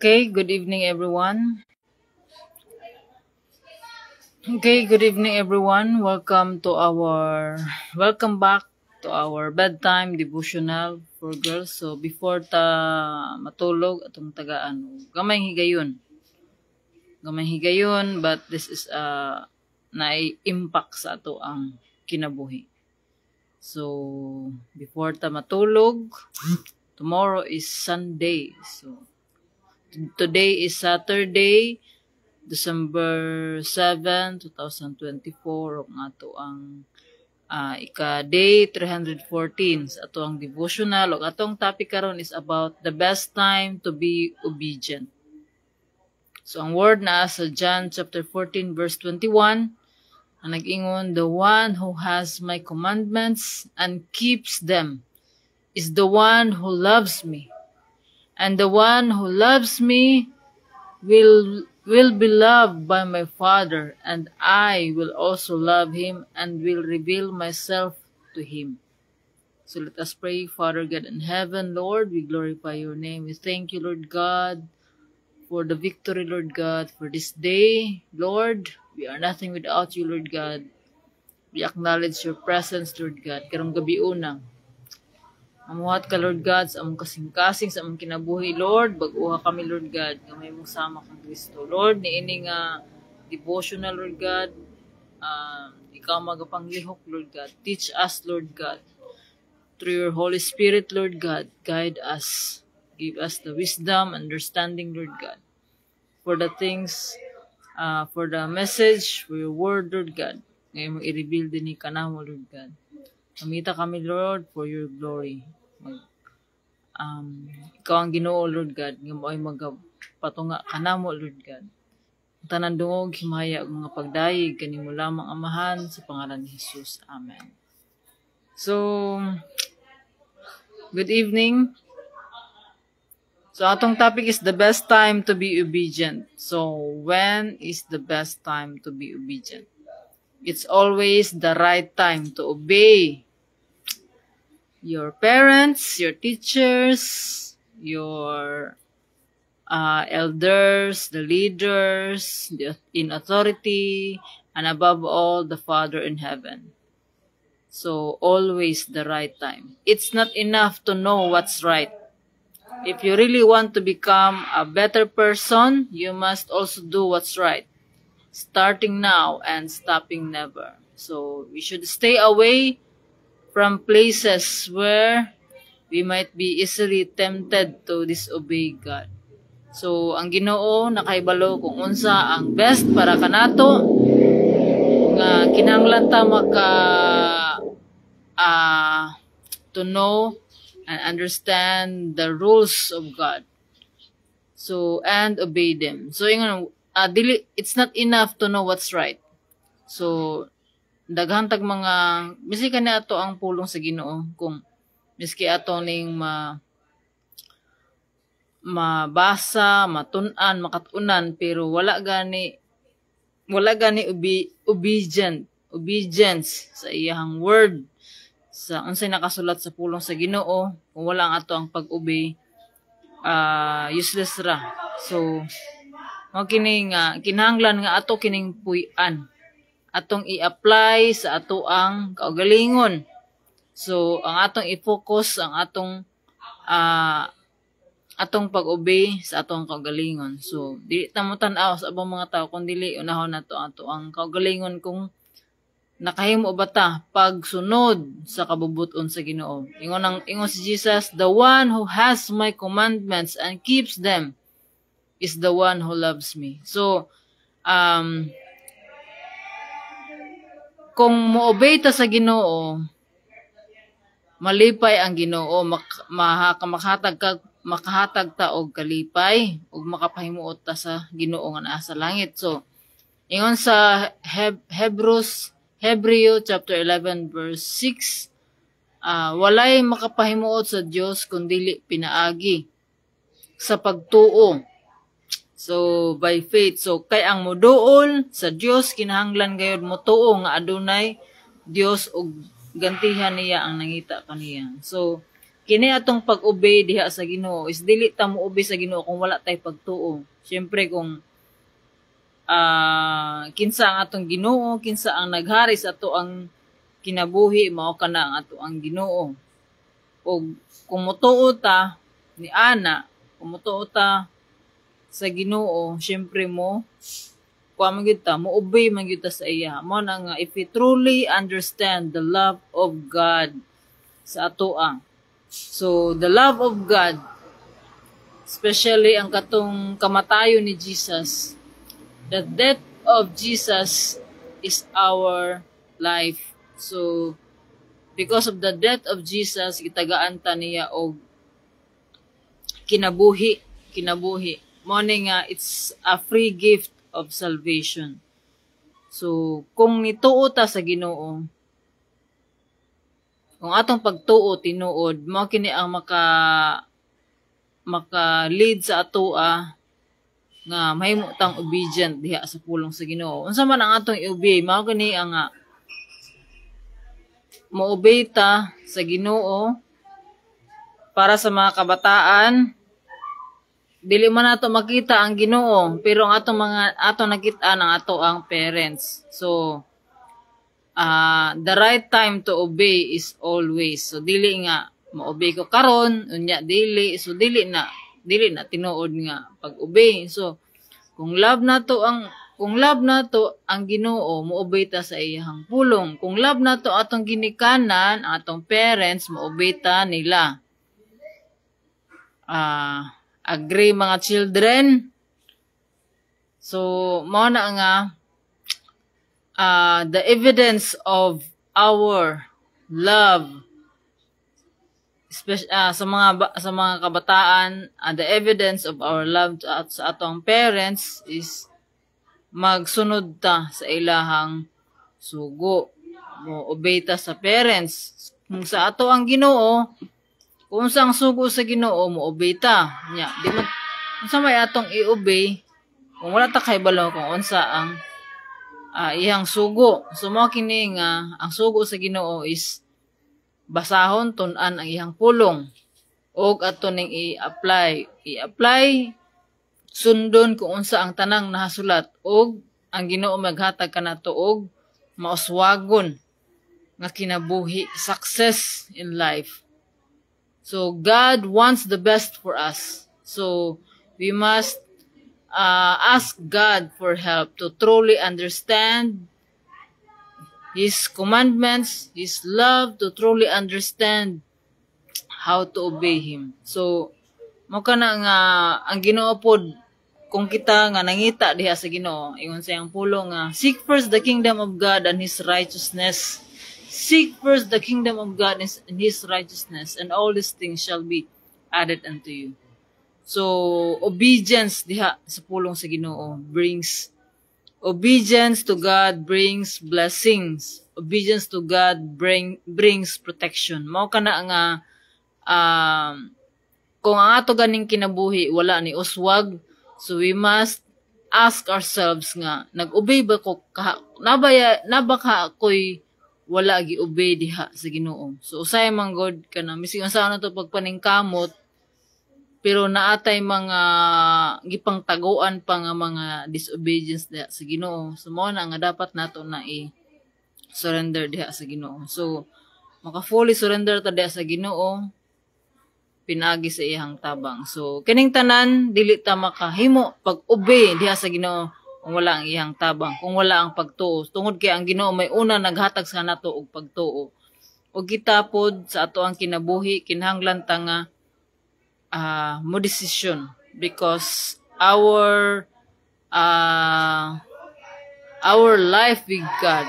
Okay, good evening everyone. Okay, good evening everyone. Welcome back to our bedtime devotional for girls. So before ta matulog atong tagaan gamay higayon, but this is na-impact sa ato ang kinabuhi. So before ta matulog, tomorrow is Sunday. So today is Saturday, December 7, 2024, ang ato ang ika-day 314 sa ato ang devotional. O atong topic karon is about the best time to be obedient. So ang word na sa John chapter 14 verse 21, ang nag-ingon, the one who has my commandments and keeps them is the one who loves me. And the one who loves me will be loved by my Father, and I will also love him and will reveal myself to him. So let us pray. Father God in heaven, Lord, we glorify your name. We thank you, Lord God, for the victory, Lord God, for this day. Lord, we are nothing without you, Lord God. We acknowledge your presence, Lord God. Karong gabi unang amuhat ka, Lord God, sa among kasing-kasing, sa among kinabuhi, Lord. Baguha kami, Lord God, nga may mong sama kang Kristo. Lord, niini nga devotional, Lord God, ikaw magapanglihok, Lord God. Teach us, Lord God. Through your Holy Spirit, Lord God, guide us. Give us the wisdom, understanding, Lord God. For the things, for the message, for your word, Lord God. Ngayon mo i-reveal din ni kanamo, Lord God. Kamita kami, Lord, for your glory. Ikaw ang Ginoo, Lord God, nga mo ay magpatunga kanamo, Lord God. Tanan dungog himaya ang mga pagdayeg kanimo lamang amahan sa pangalan ni Jesus. Amen. So, good evening. So, atong topic is the best time to be obedient. So, when is the best time to be obedient? It's always the right time to obey your parents, your teachers, your elders, the leaders, in authority, and above all, the Father in heaven. So, always the right time. It's not enough to know what's right. If you really want to become a better person, you must also do what's right. Starting now and stopping never. So, we should stay away from places where we might be easily tempted to disobey God. So, ang Ginoo nakaibalo kung unsa ang best para kanato nga kinahanglan ta to know and understand the rules of God. So, and obey them. So, it's not enough to know what's right. So, daghang tag mga miski kani ato ang pulong sa Ginoo kung miski ato ning mabasa, matun-an, makatunan, pero wala gani obedience sa iyang word, sa unsay nakasulat sa pulong sa Ginoo. Kung wala ang ato ang pag-obey, useless ra. So mao kini nga kinahanglan nga ato kining puy-an, atong i-apply sa ato ang kaugalingon. So ang atong i-focus ang atong pag-obey sa atong kaugalingon. So dili ta mo tan-aw sa abang mga tao kun dili unahon nato ato ang kaugalingon kung nakahimo ba ta pagsunod sa kabubuton sa Ginoo. Ingon si Jesus, the one who has my commandments and keeps them is the one who loves me. So kung mo-obey ta sa Ginoo, malipay ang Ginoo, makahatag ta og kalipay ug makapahimuot ta sa Ginoo nga naa sa langit. So ingon sa Hebreo chapter 11 verse 6, walay makapahimuot sa Dios kundi pinaagi sa pagtuo. So by faith, so kay ang moduol sa Dios kinahanglan gayud mo tuo nga adunay Dios ug gantihan niya ang nangita kaniya. So kini atong pag-obey diha sa Ginoo is dili ta mo obey sa Ginoo kung wala tay pagtuo. Syempre kung kinsa ang atong Ginoo, kinsa ang naghari sa ato ang kinabuhi, mao kana ang ato ang Ginoo. O kung mutuo ta ni ana, kung mutuo ta sa Ginoo, syempre mo kuha man gyud ta, mo obey man gyud ta sa iya. Mao na nga if we truly understand the love of God sa atoa. So the love of God, especially ang katong kamatayon ni Jesus, the death of Jesus is our life. So because of the death of Jesus, gitagaan ta niya og kinabuhi. Mo ni nga it's a free gift of salvation. So kung nituo ta sa Ginoo, kung atong pagtuo tinuod, mo kini ang maka-lead sa atoa nga mahimo tang obedient diha sa pulong sa Ginoo. Unsa man ang atong i-obey, mao kini ang mo-obey ta sa Ginoo para sa mga kabataan. Dili man nato makita ang Ginoo, pero ang atong nakita ang ato ang parents. So the right time to obey is always. So dili nga mo-obey ko karon, unya dili. So dili na tinuod nga pag-obey. So kung love nato ang Ginoo, mo-obey ta sa iyang pulong. Kung love nato atong ginikanan, atong parents, mo-obey ta nila. Agree mga children? So mao na nga the evidence of our love, especially sa mga kabataan, the evidence of our love sa atong parents is magsunod ta sa ilahang sugo. Mo obey ta sa parents. Kung sa ato ang Ginoo, kung sa ang sugo sa Ginoo, mo obey ta. Nya, di man unsa may atong i-obey kung wala ta kahibalo kung unsa ang iyang sugo. So mao kini nga ang sugo sa Ginoo is basahon tun-an ang iyang pulong og ato ning i-apply sundon kung unsa ang tanang nahasulat og ang Ginoo maghatag kanato og mauswagon nga kinabuhi, success in life. So God wants the best for us. So we must ask God for help to truly understand His commandments, His love, to truly understand how to obey Him. So, mo kana nga ang Ginoo pod, kung kita nga nangita diha sa Ginoo, ingon sa iyang pulong nga seek first the kingdom of God and His righteousness. Seek first the kingdom of God and His righteousness, and all these things shall be added unto you. So, obedience diha sa pulong sa Ginoo obedience to God brings blessings. Obedience to God brings protection. Mao kana nga kung ang ato ganing kinabuhi wala ni uswag, so we must ask ourselves nga nag-obey ba ko nabaka ako'y wala gi-obey diha sa Ginoo. So usay man god kana misig unsa na to pagpaningkamot, pero naatay mga gipang taguan pa nga mga disobedience diha sa Ginoo. So mao na nga dapat nato na i-surrender diha sa Ginoo. So maka fully surrender ta diha sa Ginoo pinagi sa iyang tabang. So kining tanan dili ta makahimo pag-obey diha sa Ginoo kung wala ang iyang tabang, kung wala ang pagtuo. Tungod kay ang Ginoo may una naghatag sa nato og pagtuo. Og kita pod sa ato ang kinabuhi kinahanglan ta nga mo decision, because our life with God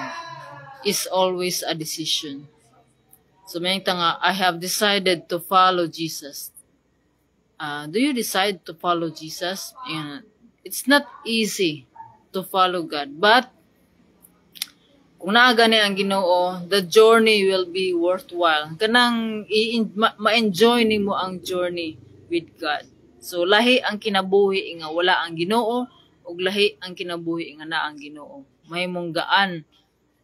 is always a decision. So may nga I have decided to follow Jesus. Do you decide to follow Jesus? And it's not easy to follow God, but kung naagani ang Ginoo, the journey will be worthwhile. Kanang ma-enjoy nimo ang journey with God. So lahi ang kinabuhi nga wala ang Ginoo, ug lahi ang kinabuhi nga naa ang Ginoo. Mahimong gaan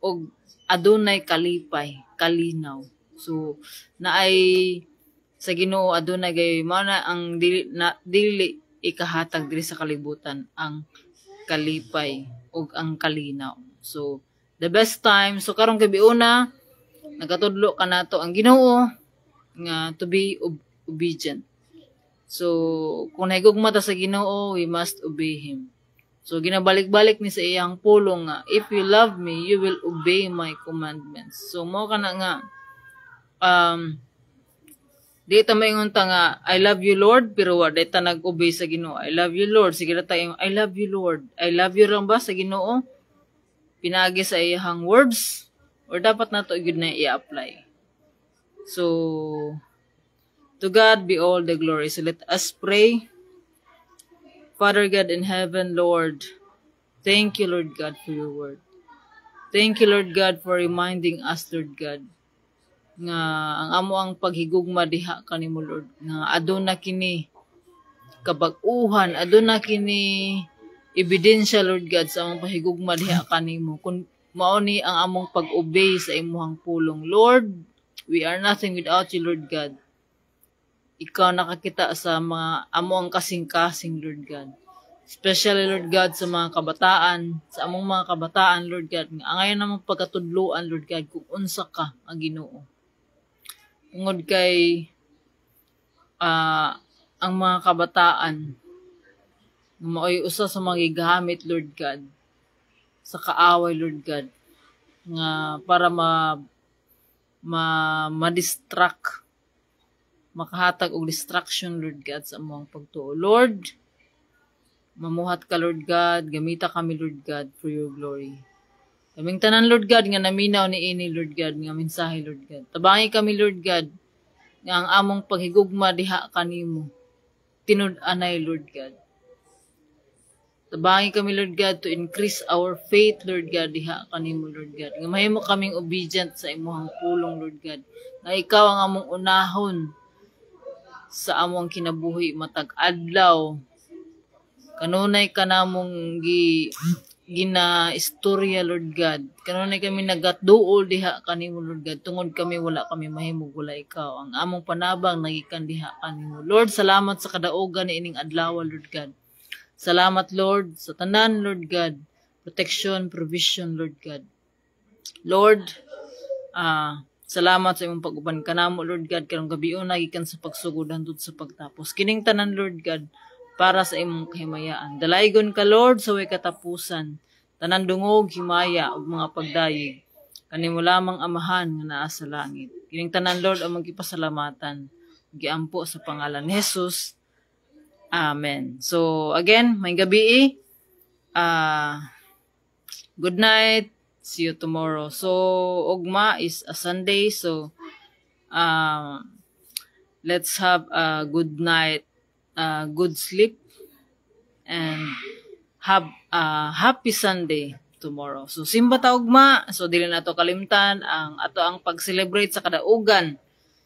ug adunay kalipay, kalinaw. So naay sa Ginoo aduna gay mao na ang dili ikahatag diri sa kalibutan ang kalipay ug ang kalinaw. So the best time, so karong gabi una nagatudlo ka nato ang Ginoo nga to be obedient. So kung nahigugma ta sa Ginoo, we must obey him. So ginabalik-balik ni sa iyang pulong nga, if you love me, you will obey my commandments. So mo kana nga di ta maingon ta nga I love you Lord pero wa ta nag-obey sa Ginoo. I love you Lord, sige ta I love you Lord. I love you lang ba sa Ginoo? Pinagi sa iyang words or dapat nato gyud na i-apply. So to God be all the glory. So let us pray. Father God in heaven, Lord, thank you Lord God for your word. Thank you Lord God for reminding us Lord God nga ang amo ang paghigugma diha kanimo Lord nga aduna kini kabag-uhan, aduna kini ebidensya Lord God sa among pahigugma diha kanimo kun mao ni ang among pag-obey sa imong pulong. Lord, we are nothing without you Lord God. Ikaw nakakita sa mga amo ang kasing-kasing Lord God. Especially Lord God sa mga kabataan, sa among mga kabataan Lord God nga angayon namang pagkatudloan Lord God kung unsa ka ang Ginoo. Tungod kay ang mga kabataan maoy usa sa mga gigamit Lord God sa kaaway Lord God nga para ma-distract, makahatag og distraction Lord God sa among pagtuo. Lord, mamuhat ka Lord God, gamita kami Lord God for your glory. Kaming tanan Lord God nga naminaw ni ini Lord God nga mensahe Lord God. Tabangi kami Lord God nga ang among paghigugma diha kanimo tinud-anay Lord God. Tabangi kami Lord God to increase our faith Lord God diha kanimo Lord God. Nga mahimo kaming obedient sa imong pulong Lord God. Nga ikaw ang among unahon sa among kinabuhi matag adlaw. Kanunay ka namong gina istorya Lord God. Kanunay kami nagatduol diha kanimo Lord God. Tungod kami wala kami mahimo wala ikaw. Ang among panabang nagikan diha kanimo. Lord, salamat sa kadaugan ni ining adlaw Lord God. Salamat Lord sa tanan Lord God. Protection, provision Lord God. Lord, salamat sa imong pag-uban kanamo Lord God karong gabion nagikan sa pagsugod hangtod sa pagtapos. Kining tanan Lord God para sa imong kahimayaan. Dalaygon ka Lord sa way katapusan. Tanan dungog, himaya ug mga pagdayeg. Kanimo lamang amahan nga naa sa langit. Kining tanan Lord ang magkipasalamatan. Giampo sa pangalan ni Jesus. Amen. So again, may gabi. Good night. See you tomorrow. So ugma is a Sunday. So let's have a good night. Good sleep and have a happy Sunday tomorrow. So simba ta ugma, so dili nato kalimtan ang ato ang pag-celebrate sa kadaugan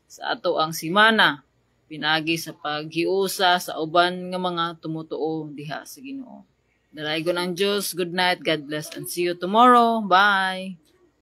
sa ato ang simana pinagi sa paghiusa sa uban nga mga tumutuo diha sa Ginoo. Dalaygon ang Dios. Good night, God bless and see you tomorrow. Bye.